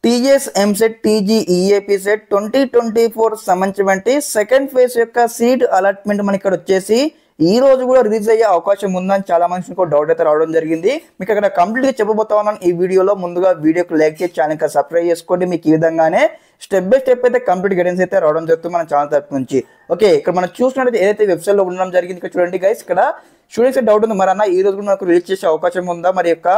TGS EAMCET టీజీఈఏపీ set 2024 సంబంధించినటువంటి second phase యొక్క seat allotment మనకి ఇక్కడ వచ్చేసి ఈ రోజు కూడా రిలీజ్ అయ్యే అవకాశం ఉందని చాలా మందికి డౌట్ అయితే రావడం జరిగింది. మీకు అక్కడ కంప్లీట్ గా చెప్పబోతా ఉన్నాను ఈ వీడియోలో. ముందుగా వీడియోకి లైక్ చేసి ఛానల్ కి సబ్స్క్రైబ్ చేసుకోండి. మీకు ఈ విధంగానే స్టెప్ బై స్టెప్ అయితే కంప్లీట్ గైడెన్స్ అయితే రావడం జరుగుతుంది మన ఛానల్ తరపు నుంచి. ఓకే, ఇక్కడ మనం చూసినట్టు ఏదైతే వెబ్సైట్ లో ఉండడం జరిగింది ఇక్కడ చూడండి గైస్. ఇక్కడ స్టూడెంట్స్ డౌట్ ఉంది, మరి అన్న ఈ రోజు కూడా మనకు రిలీజ్ చేసే అవకాశం ఉందా? మరి యొక్క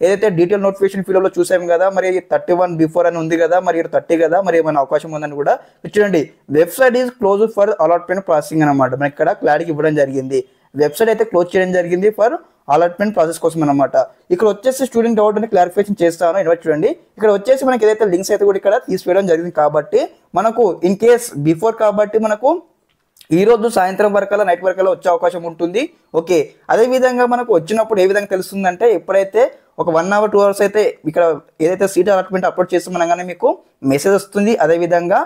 ఏదైతే డీటెయిల్ నోటిఫికేషన్ ఫీలో చూసాం కదా, మరి 31 బిఫోర్ అని ఉంది కదా, మరి 30 కదా, మరి ఏమైనా అవకాశం ఉందని కూడా చూడండి. Website is close for allotment processing అనమాట. మనకి ఇక్కడ క్లారిటీ ఇవ్వడం జరిగింది. వెబ్సైట్ అయితే క్లోజ్ చేయడం జరిగింది ఫర్ అలాట్మెంట్ ప్రాసెస్ కోసం అనమాట. ఇక్కడ వచ్చేసి స్టూడెంట్ డౌట్ అని క్లారిఫికేషన్ చేస్తాను. ఇన్వైట్ చూడండి. ఇక్కడ వచ్చేసి మనకి ఏదైతే లింక్స్ అయితే కూడా ఇక్కడ తీసివేయడం జరిగింది కాబట్టి మనకు ఇన్ కేస్ బిఫోర్ కాబట్టి మనకు ఈ రోజు సాయంత్రం వరకల్లా నైట్ వరకల్లా వచ్చే అవకాశం ఉంటుంది. ఓకే, అదే విధంగా మనకు వచ్చినప్పుడు ఏ విధంగా తెలుస్తుందంటే ఎప్పుడైతే ఒక 1 అవర్ 2 అవర్స్ అయితే ఇక్కడ ఏదైతే సీట్ అలాట్మెంట్ అప్లోడ్ చేస్తామనగానే మీకు మెసేజ్ వస్తుంది. అదే విధంగా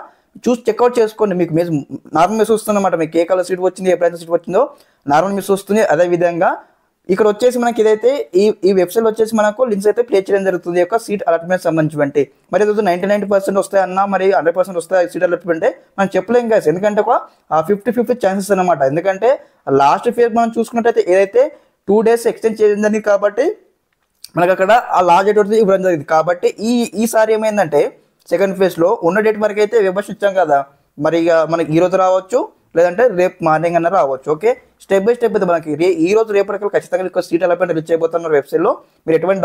చూసి చెక్అవుట్ చేసుకోండి. మీకు నార్మల్ మెసేజ్ వస్తుంది అనమాట. మీకు ఏ కలర్ సీట్ వచ్చింది, ఎప్పుడైతే సీట్ వచ్చిందో నార్మల్ మెసేజ్ వస్తుంది. అదే విధంగా ఇక్కడ వచ్చేసి మనకి ఇదైతే ఈ వెబ్సైట్ వచ్చేసి మనకు లింక్స్ అయితే ప్లే చేయడం జరుగుతుంది యొక్క సీట్ అలాట్మెంట్ సంబంధించి. మరి 99% వస్తాయి అన్న, మరి 100% వస్తాయి సీట్ అలాట్మెంట్ మనం చెప్పలేం కదా, ఎందుకంటే ఒక 50-50 ఛాన్సెస్ అనమాట. ఎందుకంటే లాస్ట్ ఫేజ్ మనం చూసుకున్నట్టయితే ఏదైతే 2 days ఎక్స్టెండ్ చేయడం జరిగింది కాబట్టి మనకు అక్కడ ఆ లాస్ట్ డేట్ అయితే ఇవ్వడం జరిగింది. కాబట్టి ఈసారి ఏమైందంటే సెకండ్ ఫేజ్ లో ఉన్న డేట్ వరకు అయితే విమర్శ ఇచ్చాం కదా, మరి ఇక మనకి ఈ రోజు రావచ్చు లేదంటే రేపు మార్నింగ్ అన్న రావచ్చు. ఓకే, స్టెప్ బై స్టెప్ అయితే మనకి ఈ రోజు రేపటికి ఖచ్చితంగా సీట్ అలాట్మెంట్ రిలీజ్ చేయబోతున్నారు వెబ్సైట్లో. మీరు ఎటువంటి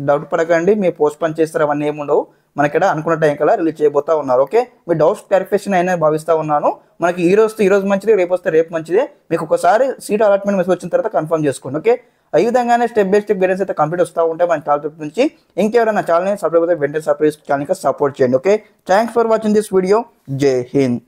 డౌట్ పడకండి, మీరు పోస్ట్ పని చేస్తారు అవన్నీ ఏమి ఉండవు. మనకి ఇక్కడ అనుకున్న టైం కల్లా రిలీజ్ చేయబోతా ఉన్నారు. ఓకే, మీ డౌట్స్ క్లారిఫికేషన్ అయినా భావిస్తూ ఉన్నాను. మనకి ఈ రోజు మంచిది, రేపు వస్తే రేపు మంచిదే. మీకు ఒకసారి సీట్ అలాట్మెంట్ మెసేజ్ వచ్చిన తర్వాత కన్ఫర్మ్ చేసుకోండి. ఓకే, ఈ విధంగానే స్టెప్ బై స్టెప్ గైడెన్స్ అయితే కంప్లీట్ వస్తూ ఉంటాయి మన ఛానల్ తరపు నుంచి. ఇంకెవరైనా ఛానల్ని సబ్స్క్రైబ్ అయితే వెంటనే సబ్స్క్రైబ్ ఛానల్కి సపోర్ట్ చేయండి. Okay, thanks for watching this video. జై హింద్.